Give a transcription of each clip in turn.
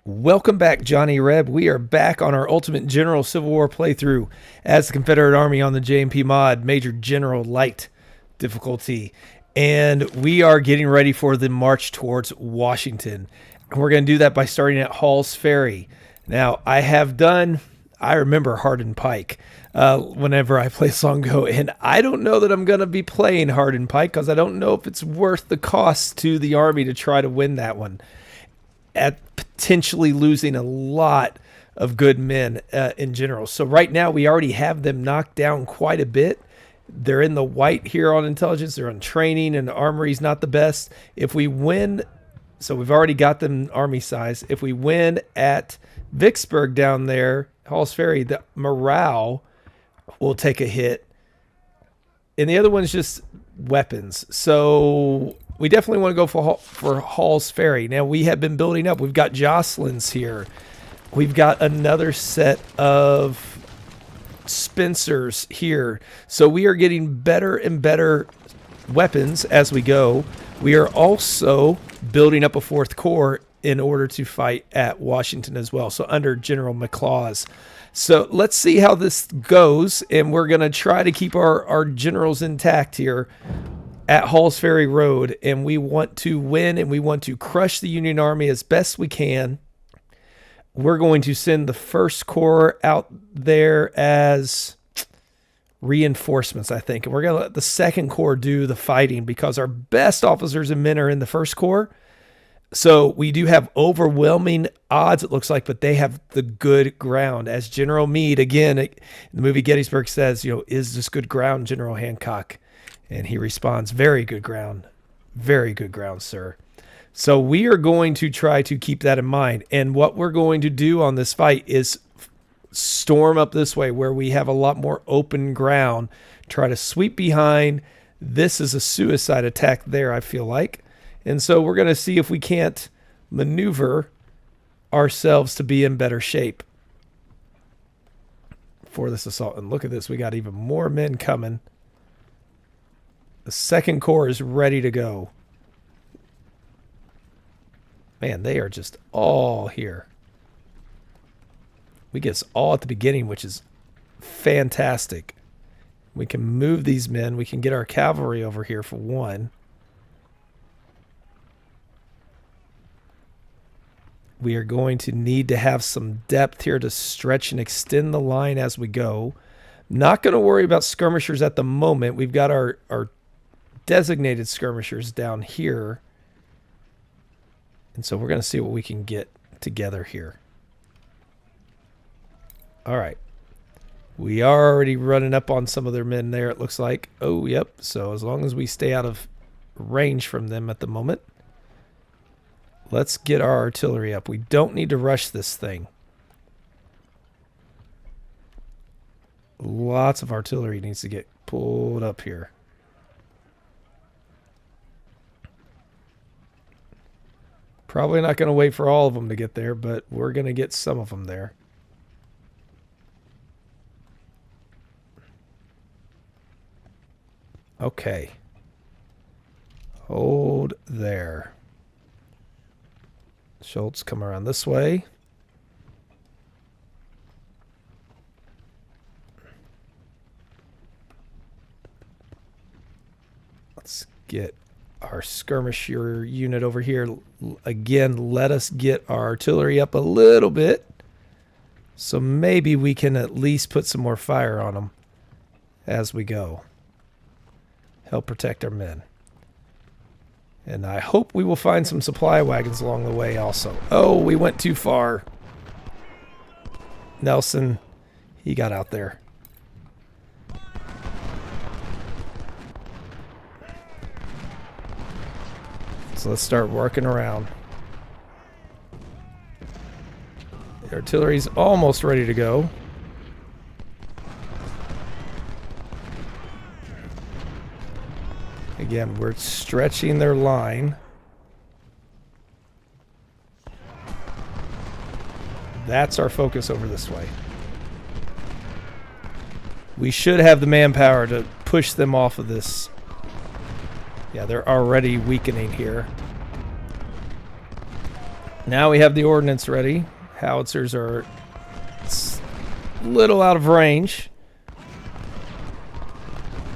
Welcome back, Johnny Reb. We are back on our Ultimate General Civil War playthrough as the Confederate Army on the JMP mod, Major General Light difficulty. And we are getting ready for the march towards Washington. And we're going to do that by starting at Hall's Ferry. Now, I remember Hardin Pike whenever I play Songo, and I don't know that I'm going to be playing Hardin Pike because I don't know if it's worth the cost to the Army to try to win that one, at potentially losing a lot of good men in general. So right now we already have them knocked down quite a bit. They're in the white here on intelligence. They're on training, and the armory's not the best. If we win, so we've already got them army size. If we win at Vicksburg down there, Hall's Ferry, the morale will take a hit. And the other one's just weapons. So we definitely want to go for Hall's Ferry. Now, we have been building up. We've got Jocelyn's here. We've got another set of Spencers here. So we are getting better and better weapons as we go. We are also building up a fourth corps in order to fight at Washington as well. So under General McLaws. So let's see how this goes. And we're going to try to keep our generals intact here at Hall's Ferry Road, and we want to win, and we want to crush the Union Army as best we can. We're going to send the First Corps out there as reinforcements, I think, and we're going to let the Second Corps do the fighting because our best officers and men are in the First Corps. So we do have overwhelming odds, it looks like, but they have the good ground. As General Meade, again, in the movie Gettysburg says, is this good ground, General Hancock? And he responds, very good ground, sir. So we are going to try to keep that in mind. And what we're going to do on this fight is storm up this way where we have a lot more open ground, try to sweep behind. This is a suicide attack there, I feel like. And so we're going to see if we can't maneuver ourselves to be in better shape for this assault. And look at this. We got even more men coming. The Second Corps is ready to go. Man, they are just all here. We get us all at the beginning, which is fantastic. We can move these men. We can get our cavalry over here for one. We are going to need to have some depth here to stretch and extend the line as we go. Not going to worry about skirmishers at the moment. We've got our designated skirmishers down here. And so we're going to see what we can get together here. All right. We are already running up on some of their men there, it looks like. Oh, yep. So as long as we stay out of range from them at the moment. Let's get our artillery up. We don't need to rush this thing. Lots of artillery needs to get pulled up here. Probably not going to wait for all of them to get there, but we're going to get some of them there. Okay. Hold there. Schultz, come around this way. Let's get our skirmisher unit over here. Again, let us get our artillery up a little bit. So maybe we can at least put some more fire on them as we go. Help protect our men. And I hope we will find some supply wagons along the way also. Oh, we went too far. Nelson, he got out there. So let's start working around. The artillery's almost ready to go. Again, we're stretching their line. That's our focus over this way. We should have the manpower to push them off of this. Yeah, they're already weakening here. Now we have the ordnance ready. Howitzers are a little out of range.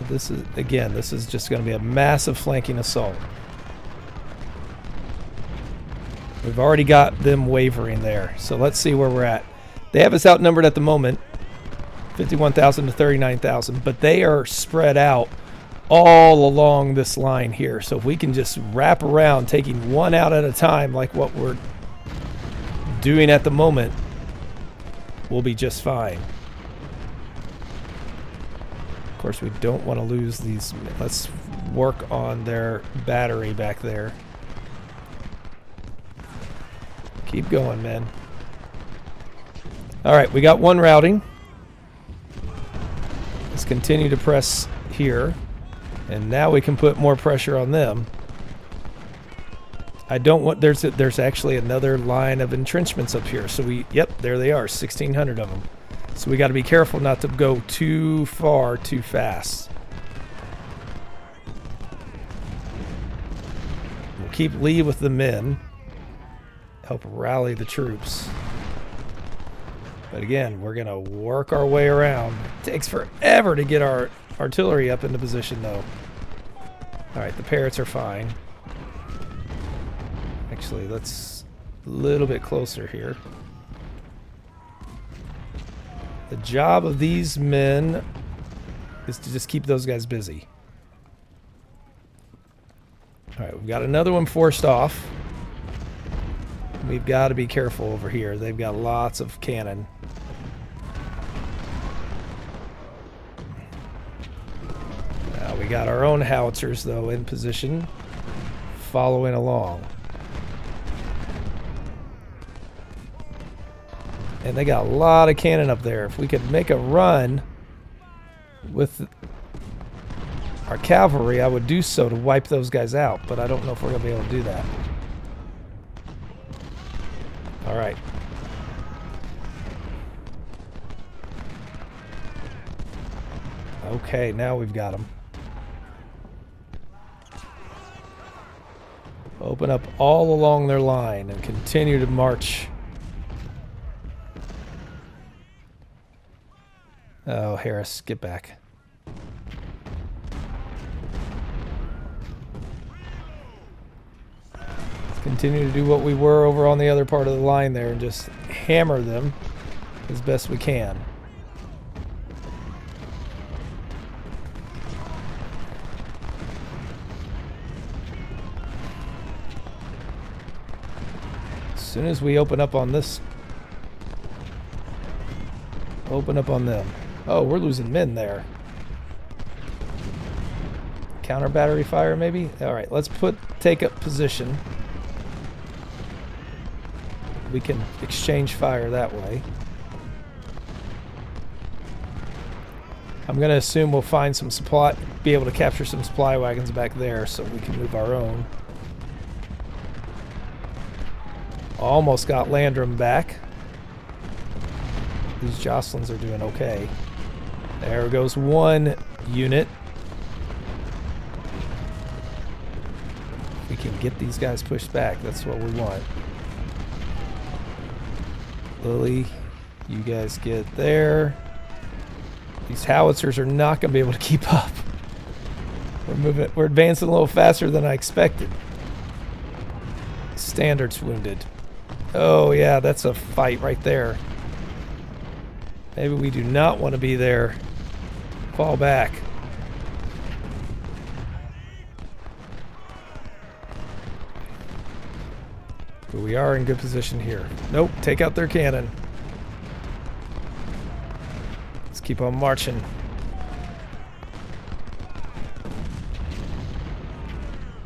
This is just going to be a massive flanking assault. We've already got them wavering there. So let's see where we're at. They have us outnumbered at the moment, 51,000 to 39,000, but they are spread out all along this line here. So if we can just wrap around, taking one out at a time like what we're doing at the moment, we'll be just fine. Of course, we don't want to lose these. Let's work on their battery back there. Keep going, man. All right, we got one routing. Let's continue to press here. And now we can put more pressure on them. I don't want, there's actually another line of entrenchments up here. So yep, there they are, 1,600 of them. So we got to be careful not to go too far too fast. We'll keep Lee with the men. Help rally the troops. But again, we're going to work our way around. It takes forever to get our artillery up into position, though. All right, the parrots are fine. Actually, let's a little bit closer here. The job of these men is to just keep those guys busy. All right, we've got another one forced off. We've got to be careful over here. They've got lots of cannon. Now we got our own howitzers, though, in position, following along. And they got a lot of cannon up there. If we could make a run with our cavalry, I would do so to wipe those guys out. But I don't know if we're going to be able to do that. All right. Okay, now we've got them. Open up all along their line and continue to march. Oh, Harris, get back. Let's continue to do what we were over on the other part of the line there and just hammer them as best we can. As soon as we open up on this, open up on them. Oh, we're losing men there. Counter battery fire, maybe? All right, let's take up position. We can exchange fire that way. I'm going to assume we'll find some supply, be able to capture some supply wagons back there so we can move our own. Almost got Landrum back. These Jocelyn's are doing okay. There goes one unit. We can get these guys pushed back. That's what we want. Lily, you guys get there. These howitzers are not going to be able to keep up. We're advancing a little faster than I expected. Standards wounded. Oh yeah, that's a fight right there. Maybe we do not want to be there. Fall back. But we are in good position here. Nope, take out their cannon. Let's keep on marching.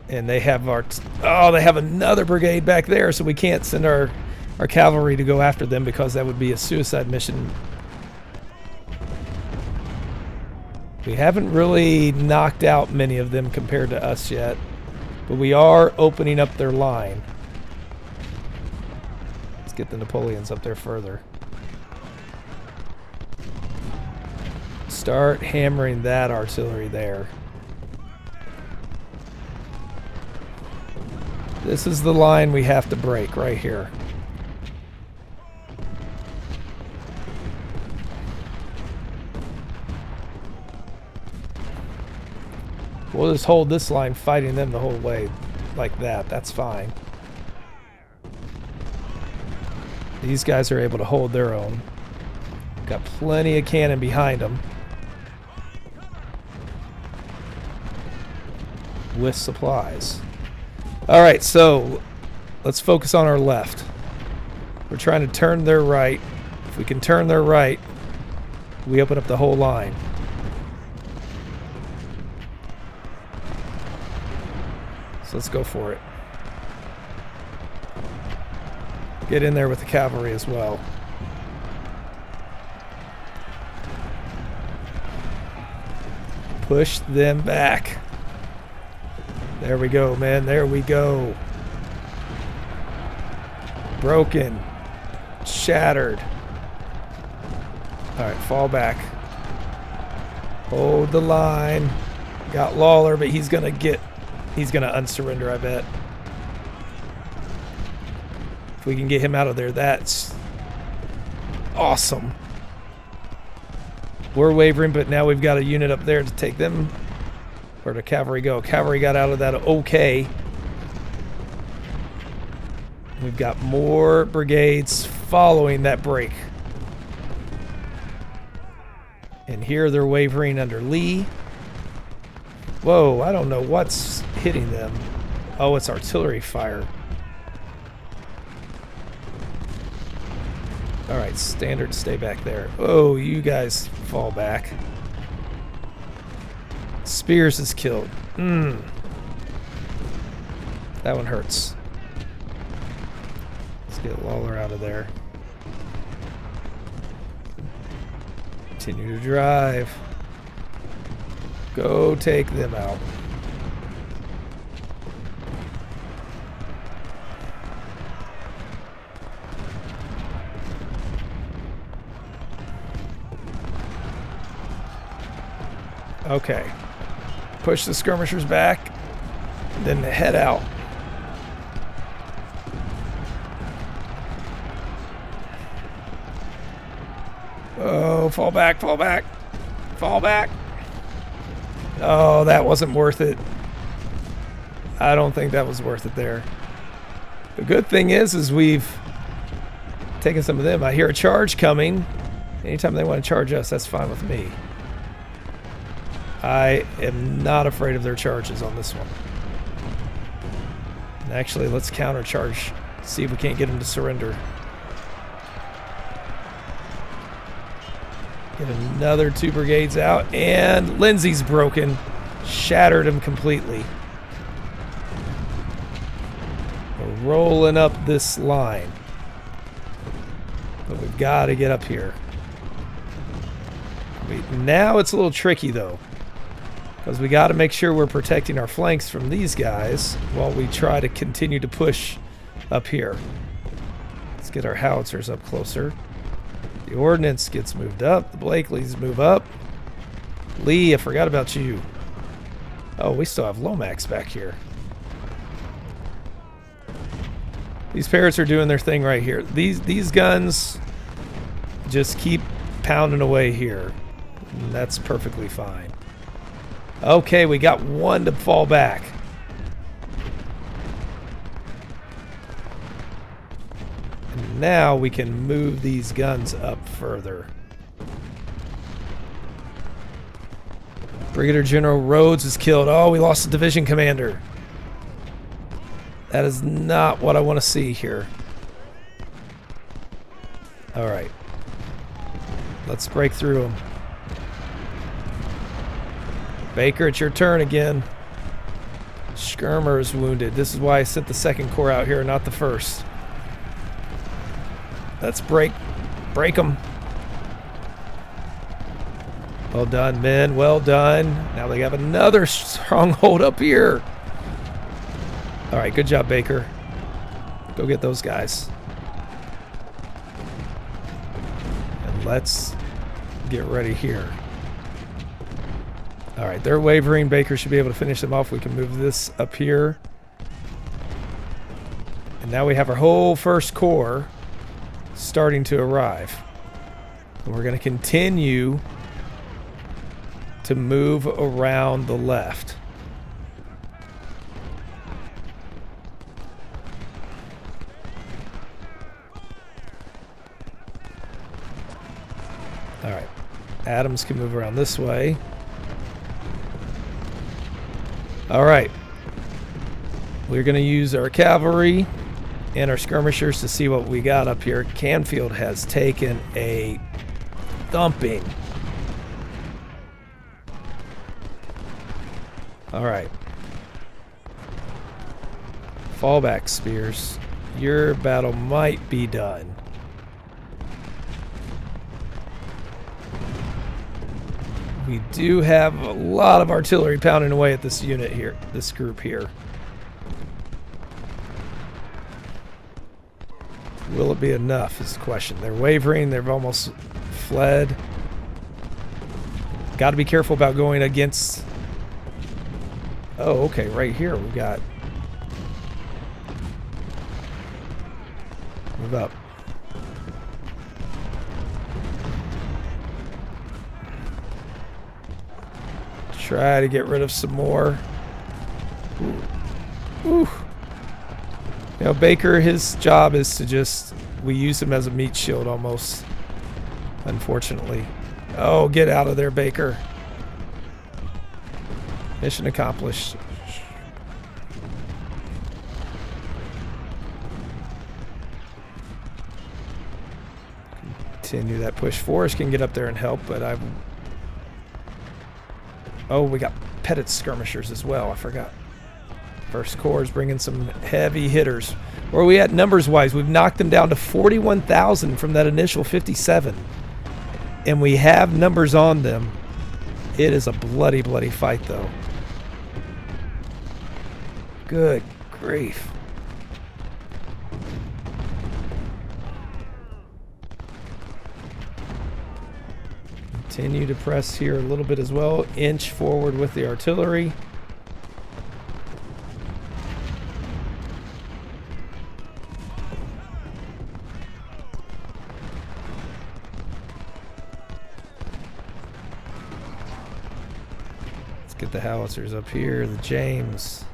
And they have they have another brigade back there, so we can't send our cavalry to go after them because that would be a suicide mission. We haven't really knocked out many of them compared to us yet, but we are opening up their line. Let's get the Napoleons up there further. Start hammering that artillery there. This is the line we have to break right here. We'll just hold this line, fighting them the whole way like that. That's fine. These guys are able to hold their own. Got plenty of cannon behind them. With supplies. Alright, so let's focus on our left. We're trying to turn their right. If we can turn their right, we open up the whole line. So let's go for it. Get in there with the cavalry as well. Push them back. There we go, man. There we go. Broken. Shattered. Alright, fall back. Hold the line. Got Lawler, but he's gonna unsurrender, I bet. If we can get him out of there, that's awesome. We're wavering, but now we've got a unit up there to take them. Where'd the cavalry go? Cavalry got out of that okay. We've got more brigades following that break. And here they're wavering under Lee. Whoa, I don't know what's hitting them. Oh, it's artillery fire. Alright, standard, stay back there. Oh, you guys fall back. Spears is killed. That one hurts. Let's get Lawler out of there. Continue to drive. Go take them out. Okay. Push the skirmishers back, then head out. Oh, fall back, fall back, fall back. Oh, that wasn't worth it. I don't think that was worth it there. The good thing is we've taken some of them. I hear a charge coming. Anytime they want to charge us, that's fine with me. I am not afraid of their charges on this one. And actually, let's countercharge. See if we can't get them to surrender. Get another 2 brigades out. And Lindsay's broken. Shattered him completely. We're rolling up this line. But we've got to get up here. Now it's a little tricky, though. Because we got to make sure we're protecting our flanks from these guys while we try to continue to push up here. Let's get our howitzers up closer. The ordnance gets moved up. The Blakeleys move up. Lee, I forgot about you. Oh, we still have Lomax back here. These parrots are doing their thing right here. These guns just keep pounding away here. And that's perfectly fine. Okay, we got one to fall back. And now we can move these guns up further. Brigadier General Rhodes is killed. Oh, we lost the division commander. That is not what I want to see here. All right. Let's break through them. Baker, it's your turn again. Skirmer is wounded. This is why I sent the 2nd Corps out here, not the 1st. Let's break them. Well done, men. Well done. Now they have another stronghold up here. All right, good job, Baker. Go get those guys. And let's get ready here. All right, they're wavering. Baker should be able to finish them off. We can move this up here. And now we have our whole first corps starting to arrive. And we're going to continue to move around the left. All right. Adams can move around this way. All right. We're going to use our cavalry and our skirmishers to see what we got up here. Canfield has taken a thumping. All right. Fallback spears. Your battle might be done. We do have a lot of artillery pounding away at this unit here, this group here. Will it be enough is the question. They're wavering. They've almost fled. Got to be careful about going against... Oh, okay. Right here we got... Move up. Try to get rid of some more. Ooh. Ooh. You know, Baker, his job is to just... We use him as a meat shield almost. Unfortunately. Oh, get out of there, Baker. Mission accomplished. Continue that push. Forrest can get up there and help, but I've... Oh, we got Pettit's skirmishers as well. I forgot. First Corps is bringing some heavy hitters. Where are we at numbers-wise? We've knocked them down to 41,000 from that initial 57. And we have numbers on them. It is a bloody, bloody fight, though. Good grief. Continue to press here a little bit as well. Inch forward with the artillery. Let's get the howitzers up here. The James.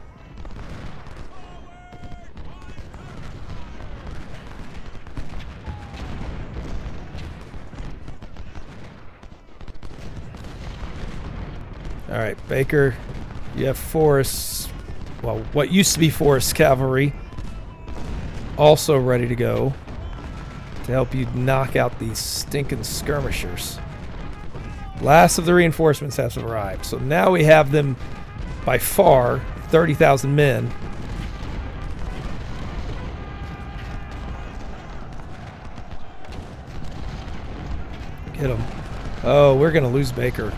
All right, Baker, you have Forrest, well, what used to be Forrest cavalry, also ready to go to help you knock out these stinking skirmishers. Last of the reinforcements has arrived, so now we have them by far 30,000 men. Get them. Oh, we're going to lose Baker.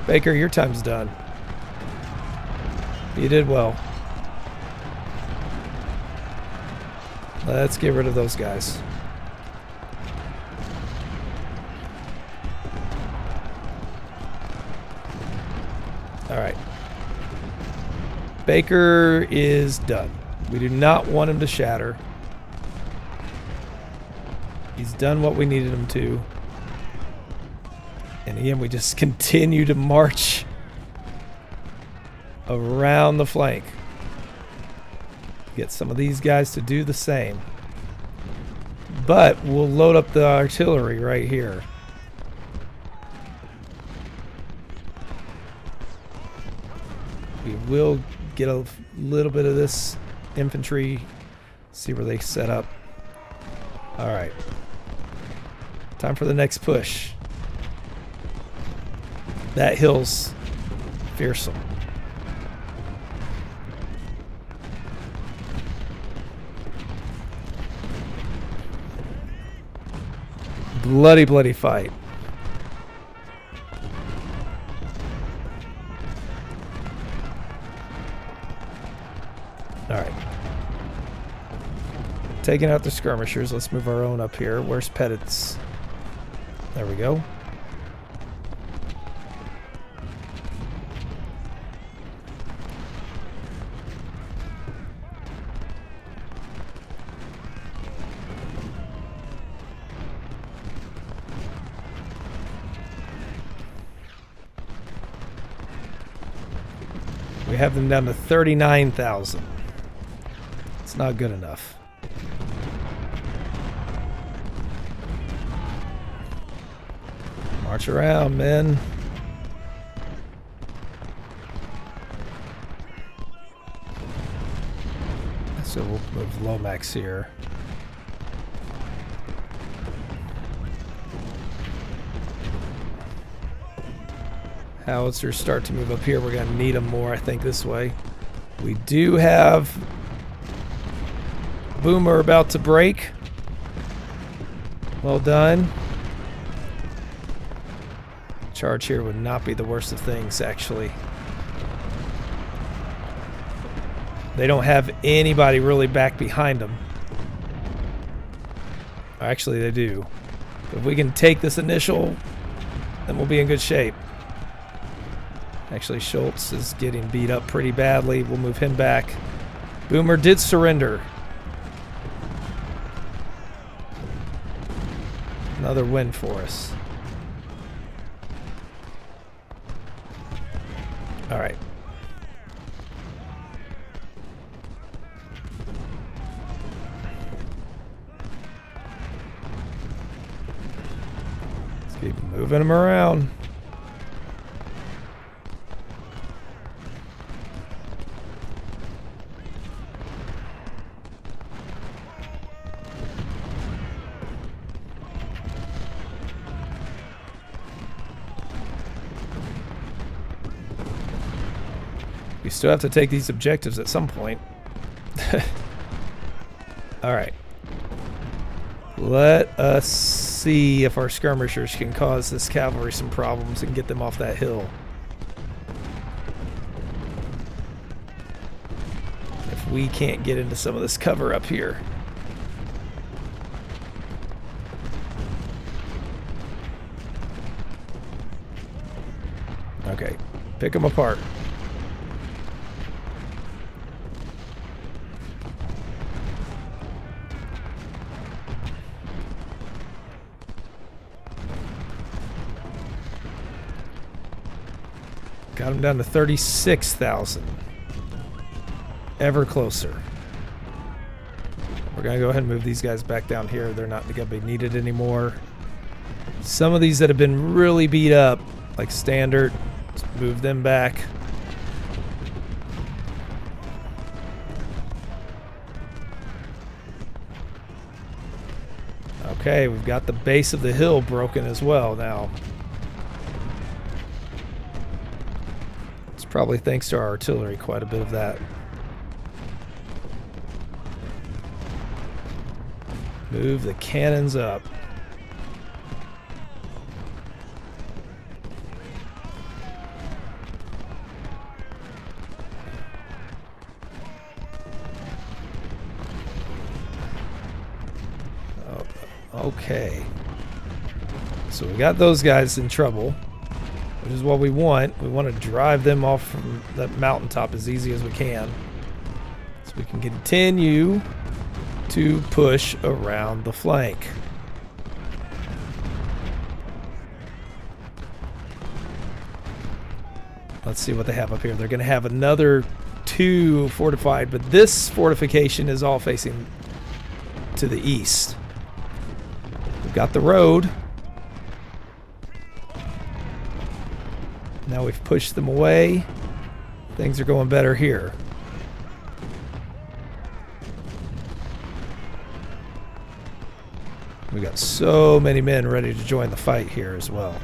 Baker, your time's done. You did well. Let's get rid of those guys. All right. Baker is done. We do not want him to shatter. He's done what we needed him to. And again, we just continue to march around the flank. Get some of these guys to do the same. But we'll load up the artillery right here. We will get a little bit of this infantry. See where they set up. All right. Time for the next push. That hill's fearsome. Bloody, bloody fight. All right. Taking out the skirmishers. Let's move our own up here. Where's Pettit's? There we go. We have them down to 39,000. It's not good enough. March around, men. So we'll move Lomax here. Howitzers start to move up here. We're going to need them more, I think, this way. We do have Boomer about to break. Well done. Charge here would not be the worst of things, actually. They don't have anybody really back behind them. Actually, they do. If we can take this initial, then we'll be in good shape. Actually, Schultz is getting beat up pretty badly. We'll move him back. Boomer did surrender. Another win for us. All right. Let's keep moving them around. We still have to take these objectives at some point. Alright. Let us see if our skirmishers can cause this cavalry some problems and get them off that hill. If we can't get into some of this cover up here. Okay. Pick them apart. Got them down to 36,000. Ever closer. We're going to go ahead and move these guys back down here. They're not going to be needed anymore. Some of these that have been really beat up, like standard, let's move them back. Okay, we've got the base of the hill broken as well now. Probably thanks to our artillery, quite a bit of that. Move the cannons up. Oh, okay. So we got those guys in trouble. Which is what we want. We want to drive them off from that mountaintop as easy as we can. So we can continue to push around the flank. Let's see what they have up here. They're going to have another 2 fortified, but this fortification is all facing to the east. We've got the road. Now we've pushed them away. Things are going better here. We got so many men ready to join the fight here as well.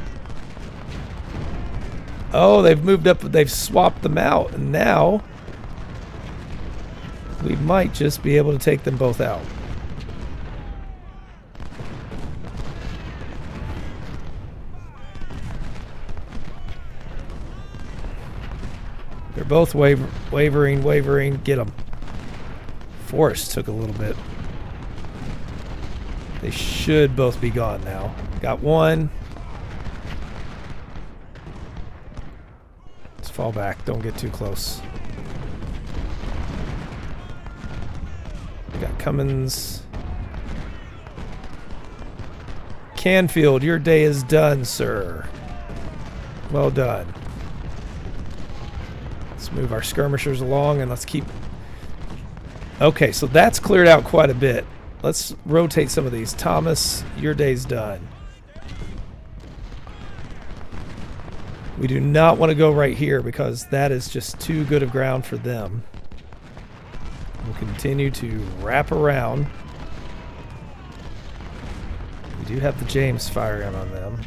Oh, they've moved up, they've swapped them out, and now we might just be able to take them both out. They're both wavering. Get them. Force took a little bit. They should both be gone now. Got one. Let's fall back. Don't get too close. We got Cummins. Canfield, your day is done, sir. Well done. move our skirmishers along and let's keep... Okay, so that's cleared out quite a bit. Let's rotate some of these. Thomas, your day's done. We do not want to go right here because that is just too good of ground for them. We'll continue to wrap around. We do have the James firing on them.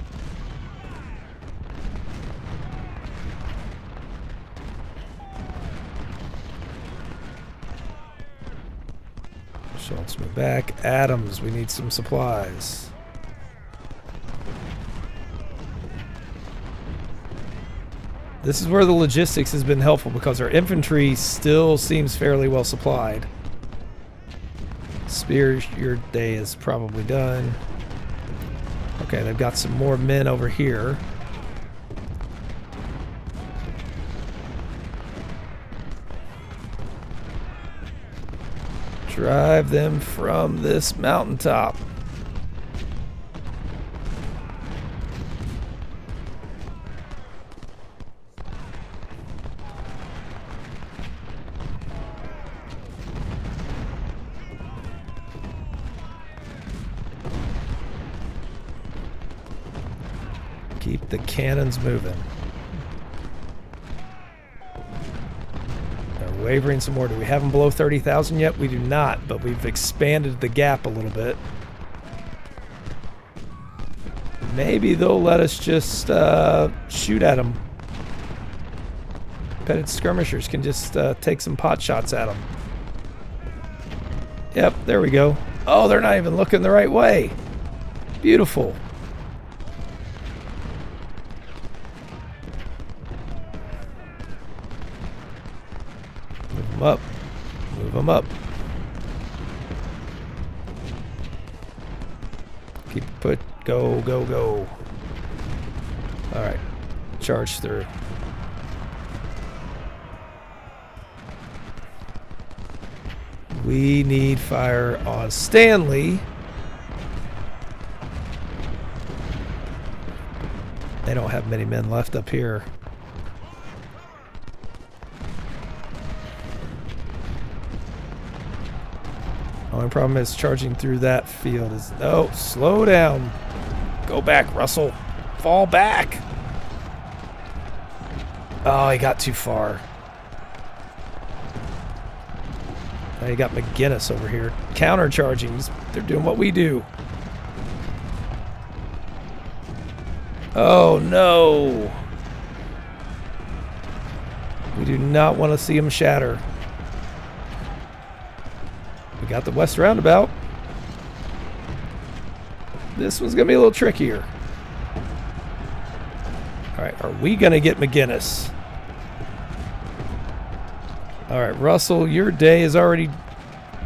Schultz, move back. Adams, we need some supplies. This is where the logistics has been helpful because our infantry still seems fairly well supplied. Spears, your day is probably done. Okay, they've got some more men over here. Drive them from this mountaintop. Keep the cannons moving. They're wavering some more. Do we have them below 30,000 yet? We do not, but we've expanded the gap a little bit. Maybe they'll let us just shoot at them. Petted skirmishers can just take some pot shots at them. Yep, there we go. Oh, they're not even looking the right way. Beautiful. Move them up. Move them up. Keep put. Go, go, go. All right. Charge through. We need fire on Stanley. They don't have many men left up here. Only problem is charging through that field is... Oh, slow down. Go back, Russell. Fall back. Oh, he got too far. Now you got McGinnis over here. Countercharging. They're doing what we do. Oh, no. We do not want to see him shatter. We got the west roundabout. This one's going to be a little trickier. All right, are we going to get McGinnis? All right, Russell, your day is already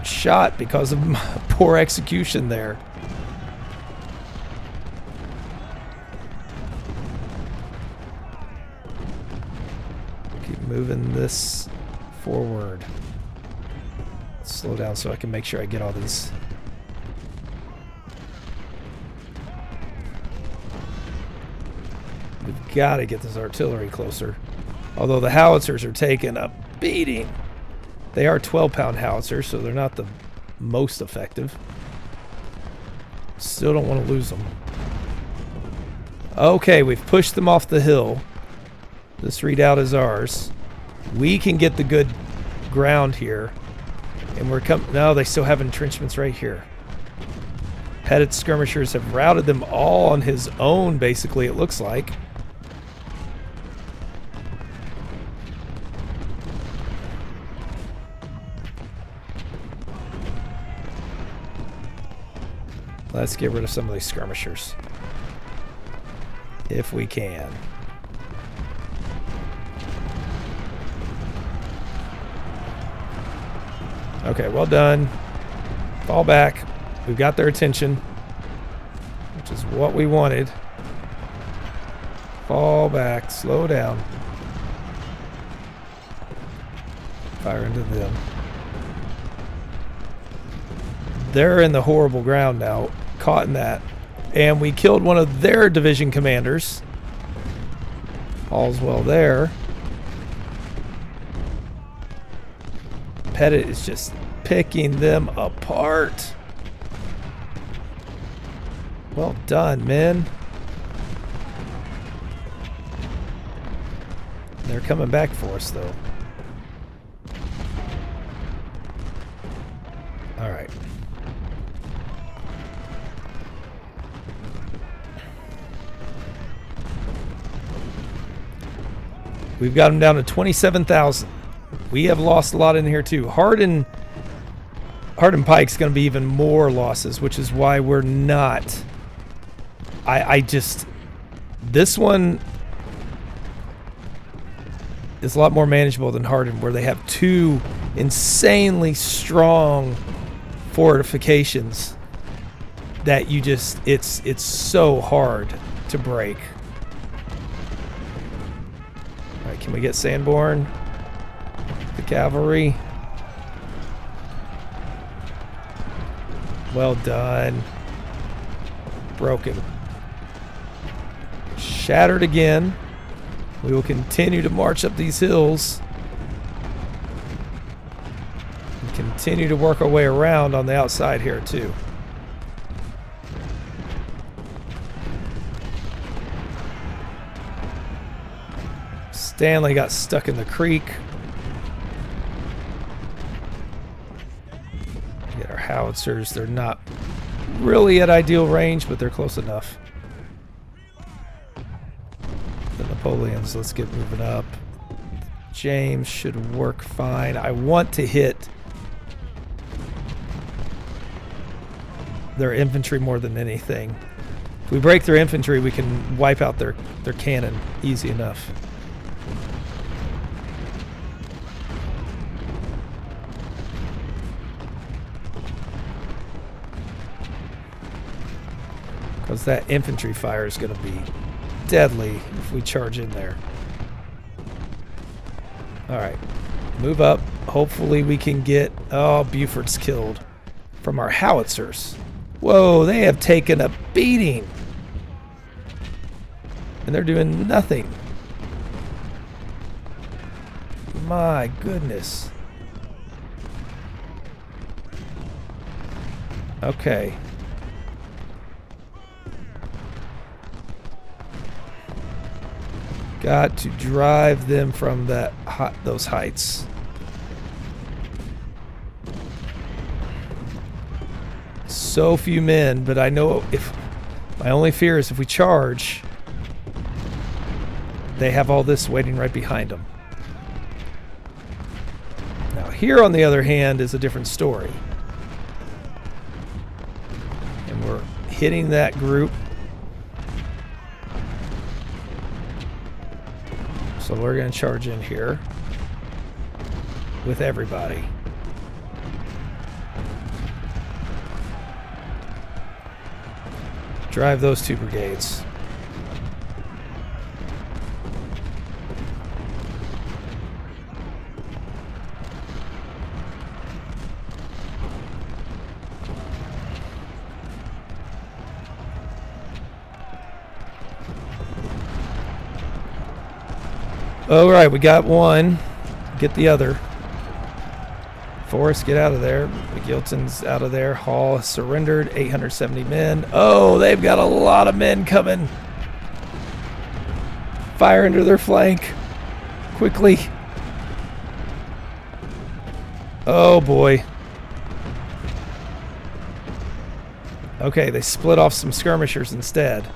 shot because of poor execution there. Keep moving this forward. Slow down so I can make sure I get all these. We've got to get this artillery closer. Although the howitzers are taking a beating. They are 12-pound howitzers, so they're not the most effective. Still don't want to lose them. Okay, we've pushed them off the hill. This redoubt is ours. We can get the good ground here. And we're coming... No, they still have entrenchments right here. Pettit skirmishers have routed them all on his own, basically, it looks like. Let's get rid of some of these skirmishers. If we can. Okay, well done. Fall back. We've got their attention, which is what we wanted. Fall back. Slow down. Fire into them. They're in the horrible ground now. Caught in that. And we killed one of their division commanders. All's well there. Pettit is just picking them apart. Well done, men. They're coming back for us, though. All right. We've got them down to 27,000. We have lost a lot in here, too. Hardin Pike's going to be even more losses, which is why we're not... This one is a lot more manageable than Hardin, where they have two insanely strong fortifications that you just... It's so hard to break. All right, can we get Sanborn? The cavalry. Well done. Broken. Shattered again. We will continue to march up these hills and continue to work our way around on the outside here too. Stanley got stuck in the creek. Get our howitzers. They're not really at ideal range, but they're close enough. The Napoleons, let's get moving up. James should work fine. I want to hit their infantry more than anything. If we break their infantry, we can wipe out their cannon easy enough. Because that infantry fire is going to be deadly if we charge in there. Alright, move up. Hopefully we can get... Oh, Buford's killed from our howitzers. Whoa, they have taken a beating. And they're doing nothing. My goodness. Okay. Got to drive them from those heights. So few men, but I know if my only fear is if we charge, they have all this waiting right behind them. Now here, on the other hand, is a different story. And we're hitting that group. So we're going to charge in here with everybody. Drive those two brigades. All right, we got one. Get the other. Forrest, get out of there. McGilton's out of there. Hall has surrendered. 870 men. Oh, they've got a lot of men coming. Fire into their flank. Quickly. Oh, boy. Okay, they split off some skirmishers instead.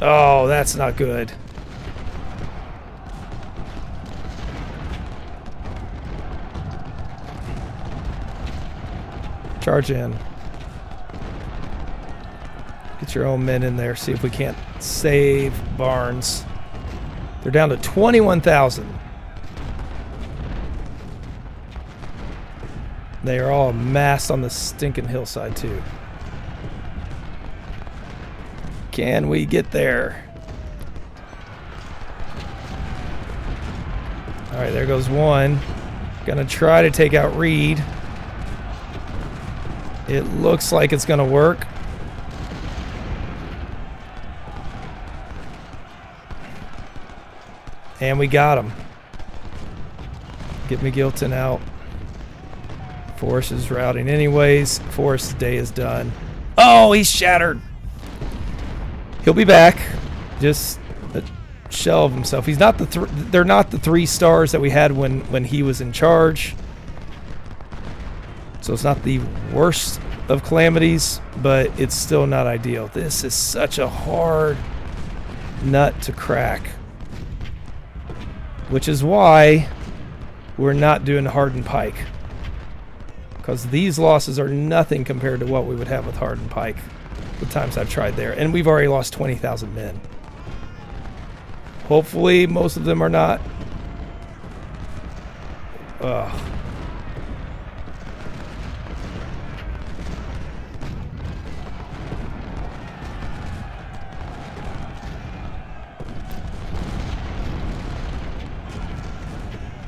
Oh, that's not good. Charge in. Get your own men in there. See if we can't save Barnes. They're down to 21,000. They are all massed on the stinking hillside too. Can we get there? Alright, there goes one. Gonna try to take out Reed. It looks like it's gonna work. And we got him. Get McGilton out. Forrest is routing anyways. Forrest's day is done. Oh, he's shattered. He'll be back. Just a shell of himself. He's not they're not the 3 stars that we had when he was in charge. So it's not the worst of calamities, but it's still not ideal. This is such a hard nut to crack, which is why we're not doing hardened pike, because these losses are nothing compared to what we would have with hardened pike the times I've tried there, and we've already lost 20,000 men. Hopefully most of them are not. Ugh.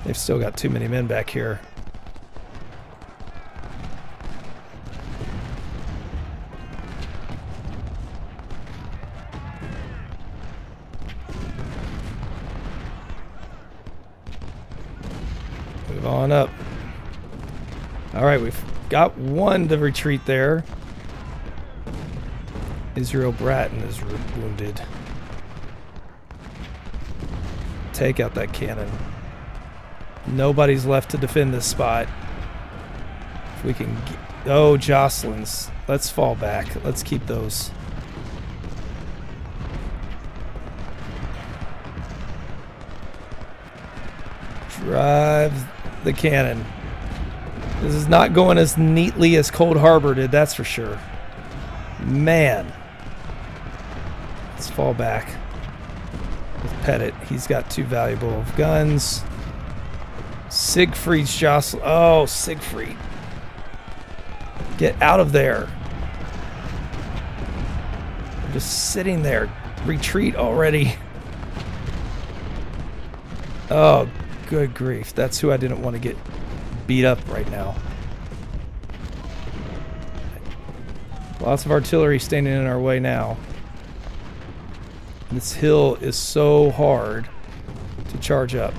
They've still got too many men back here. Move on up. All right, we've got one to retreat there. Israel Bratton is wounded. Take out that cannon. Nobody's left to defend this spot. If we can get, oh, Jocelyn's. Let's fall back. Let's keep those. Drive the cannon. This is not going as neatly as Cold Harbor did, that's for sure. Man. Let's fall back. With Pettit. He's got too valuable of guns. Siegfried's Jocelyn. Oh, Siegfried. Get out of there. I'm just sitting there. Retreat already. Oh, good grief. That's who I didn't want to get beat up right now. Lots of artillery standing in our way now. This hill is so hard to charge up.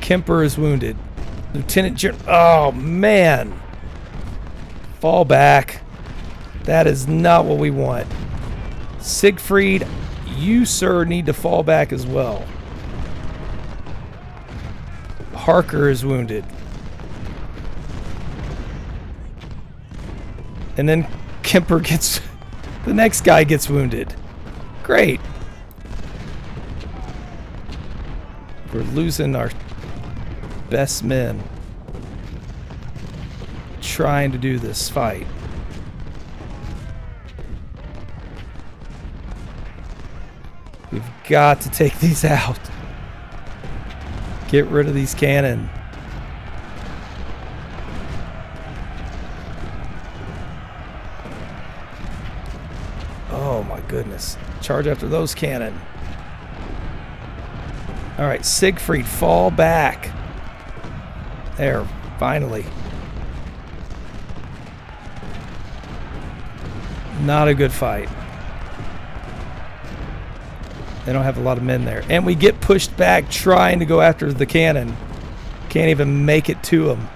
Kemper is wounded. Lieutenant General. Oh, man. Fall back. That is not what we want. Siegfried, you, sir, need to fall back as well. Harker is wounded. And then Kemper gets... the next guy gets wounded. Great. We're losing our best men trying to do this fight. We've got to take these out. Get rid of these cannon. Oh my goodness. Charge after those cannon. All right, Siegfried, fall back. There, finally. Not a good fight. They don't have a lot of men there. And we get pushed back trying to go after the cannon. Can't even make it to them.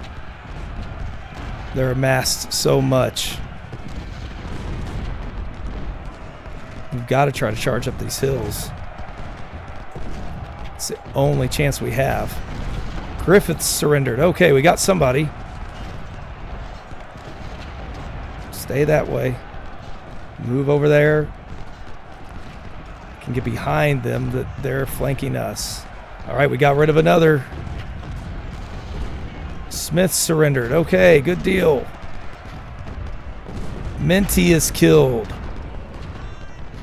They're amassed so much. We've got to try to charge up these hills. It's the only chance we have. Griffiths surrendered. Okay, we got somebody. Stay that way. Move over there. Can get behind them. That they're flanking us. All right, we got rid of another. Smith surrendered. Okay, good deal. Minty is killed.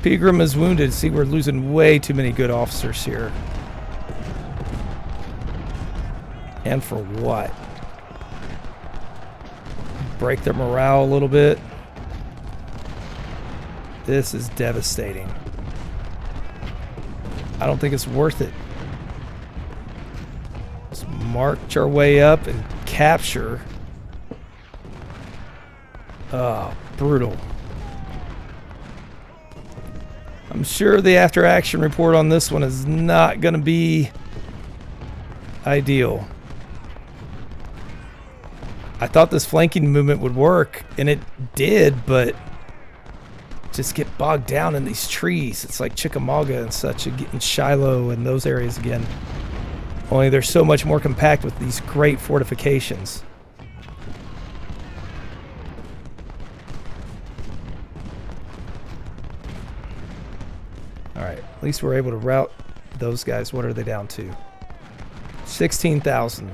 Pegram is wounded. See, we're losing way too many good officers here. And for what? Break their morale a little bit. This is devastating. I don't think it's worth it. Let's march our way up and capture. Oh, brutal. I'm sure the after action report on this one is not going to be ideal. I thought this flanking movement would work, and it did, but just get bogged down in these trees. It's like Chickamauga and such, and Shiloh and those areas again. Only they're so much more compact with these great fortifications. All right, at least we're able to rout those guys. What are they down to? 16,000.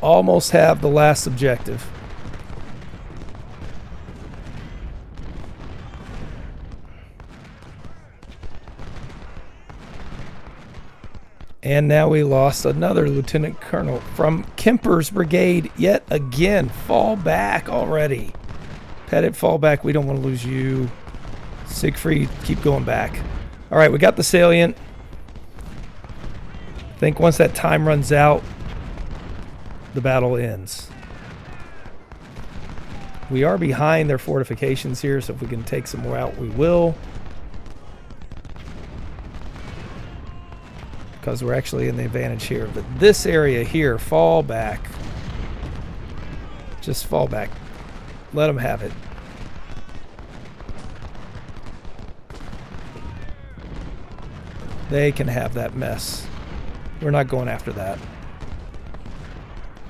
Almost have the last objective. And now we lost another lieutenant colonel from Kemper's brigade yet again. Fall back already. Pettit, fall back. We don't want to lose you. Siegfried, keep going back. All right, we got the salient. I think once that time runs out, the battle ends. We are behind their fortifications here, so if we can take some more out, we will. Because we're actually in the advantage here. But this area here, fall back. Just fall back. Let them have it. They can have that mess. We're not going after that.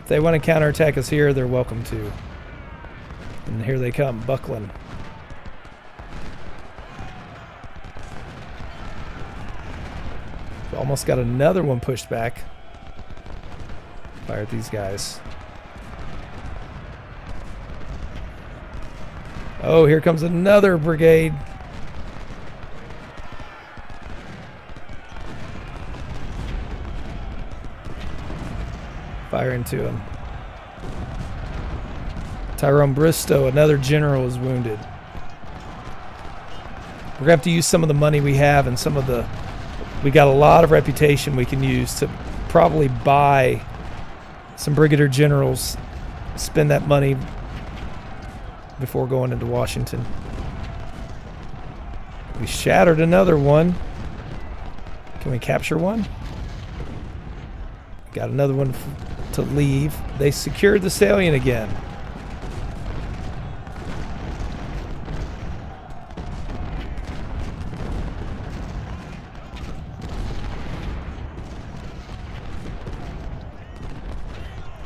If they want to counterattack us here, they're welcome to. And here they come, buckling. Almost got another one pushed back. Fire at these guys. Oh, here comes another brigade. Fire into him. Tyrone Bristow, another general, is wounded. We're going to have to use some of the money we have and some of the... We got a lot of reputation we can use to probably buy some brigadier generals, spend that money before going into Washington. We shattered another one. Can we capture one? Got another one to leave. They secured the salient again.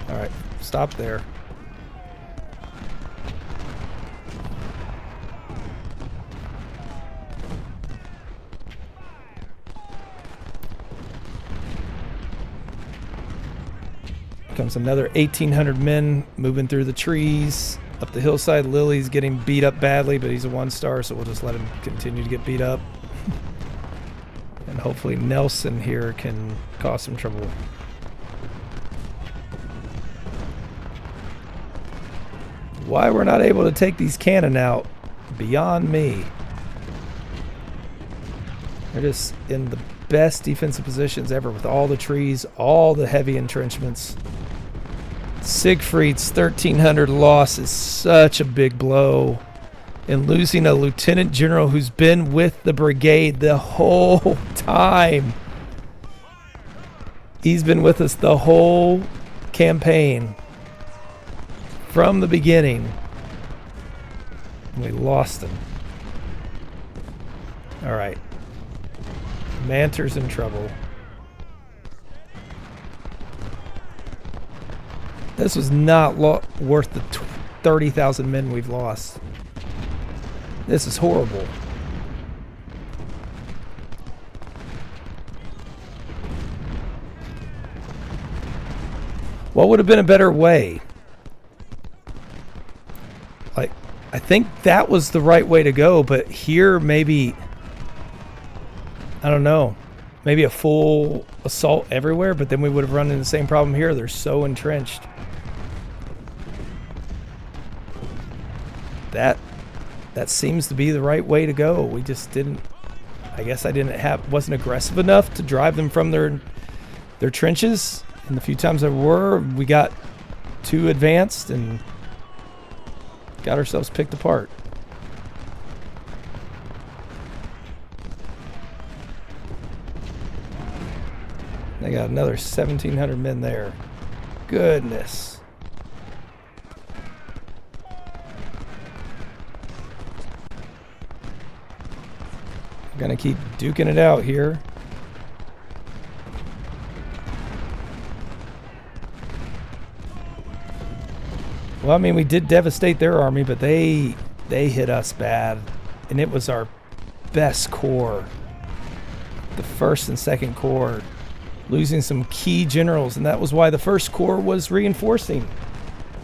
All right, stop there. Comes another 1,800 men moving through the trees up the hillside. Lily's getting beat up badly, but he's a 1-star, so we'll just let him continue to get beat up. And hopefully Nelson here can cause some trouble. Why we're not able to take these cannon out, beyond me. They're just in the best defensive positions ever with all the trees, all the heavy entrenchments. Siegfried's 1,300 loss is such a big blow. And losing a lieutenant general who's been with the brigade the whole time. He's been with us the whole campaign. From the beginning. We lost him. All right. Manter's in trouble. This was not worth the 30,000 men we've lost. This is horrible. What would have been a better way? Like, I think that was the right way to go, but here maybe, I don't know, maybe a full assault everywhere, but then we would have run into the same problem here. They're so entrenched. That seems to be the right way to go. We just didn't, I guess I wasn't aggressive enough to drive them from their trenches. And the few times there were, we got too advanced and got ourselves picked apart. They got another 1,700 men there. Goodness. I'm gonna keep duking it out here. Well, I mean, we did devastate their army, but they hit us bad. And it was our best corps. The 1st and 2nd Corps. Losing some key generals, and that was why the 1st Corps was reinforcing.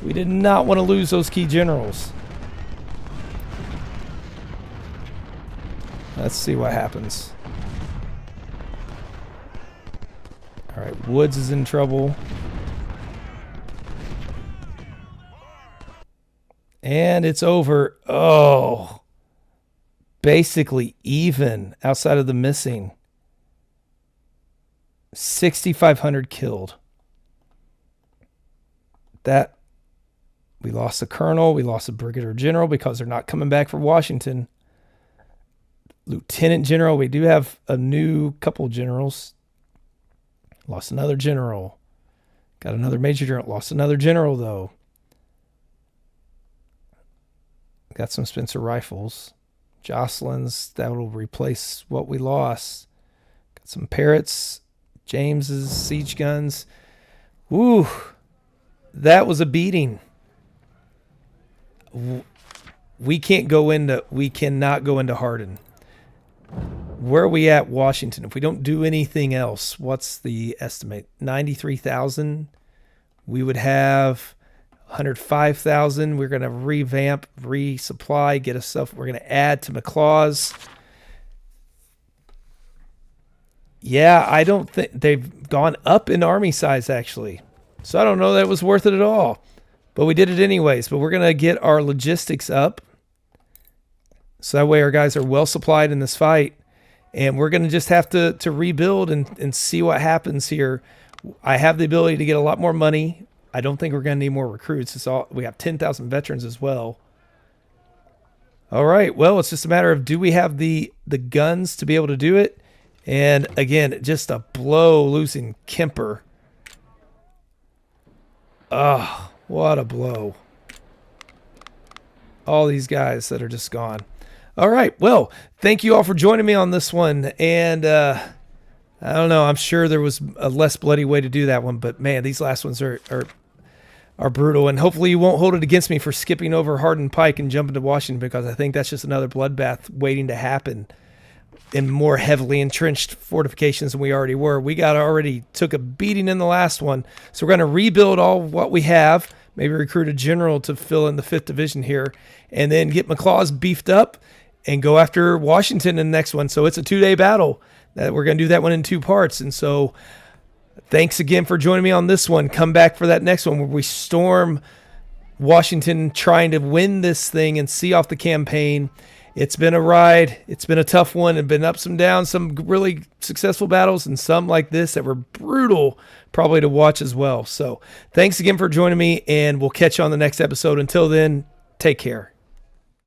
We did not want to lose those key generals. Let's see what happens. All right, Woods is in trouble. And it's over. Oh. Basically even outside of the missing. 6,500 killed. That, we lost a colonel. We lost a brigadier general because they're not coming back for Washington. Lieutenant general. We do have a new couple generals. Lost another general. Got another major general. Lost another general, though. Got some Spencer rifles. Jocelyn's, that will replace what we lost. Got some Parrots. James's siege guns. Woo. That was a beating. We cannot go into Hardin. Where are we at, Washington? If we don't do anything else, what's the estimate? 93,000. We would have 105,000. We're going to revamp, resupply, get us stuff. We're going to add to McLaws. Yeah, I don't think they've gone up in army size, actually. So I don't know that it was worth it at all. But we did it anyways. But we're going to get our logistics up. So that way our guys are well supplied in this fight. And we're going to just have to rebuild and see what happens here. I have the ability to get a lot more money. I don't think we're going to need more recruits. We have 10,000 veterans as well. All right. Well, it's just a matter of, do we have the guns to be able to do it? And again, just a blow losing Kemper. Oh, what a blow. All these guys that are just gone. All right. Well, thank you all for joining me on this one. And I don't know. I'm sure there was a less bloody way to do that one. But, man, these last ones are brutal. And hopefully you won't hold it against me for skipping over Hardin Pike and jumping to Washington, because I think that's just another bloodbath waiting to happen in more heavily entrenched fortifications than we already were. We already took a beating in the last one. So we're going to rebuild all what we have, maybe recruit a general to fill in the 5th Division here, and then get McLaws beefed up and go after Washington in the next one. So it's a 2-day battle. We're going to do that one in 2 parts. And so thanks again for joining me on this one. Come back for that next one where we storm Washington trying to win this thing and see off the campaign. It's been a ride. It's been a tough one. It's been ups and downs, some really successful battles, and some like this that were brutal probably to watch as well. So thanks again for joining me, and we'll catch you on the next episode. Until then, take care.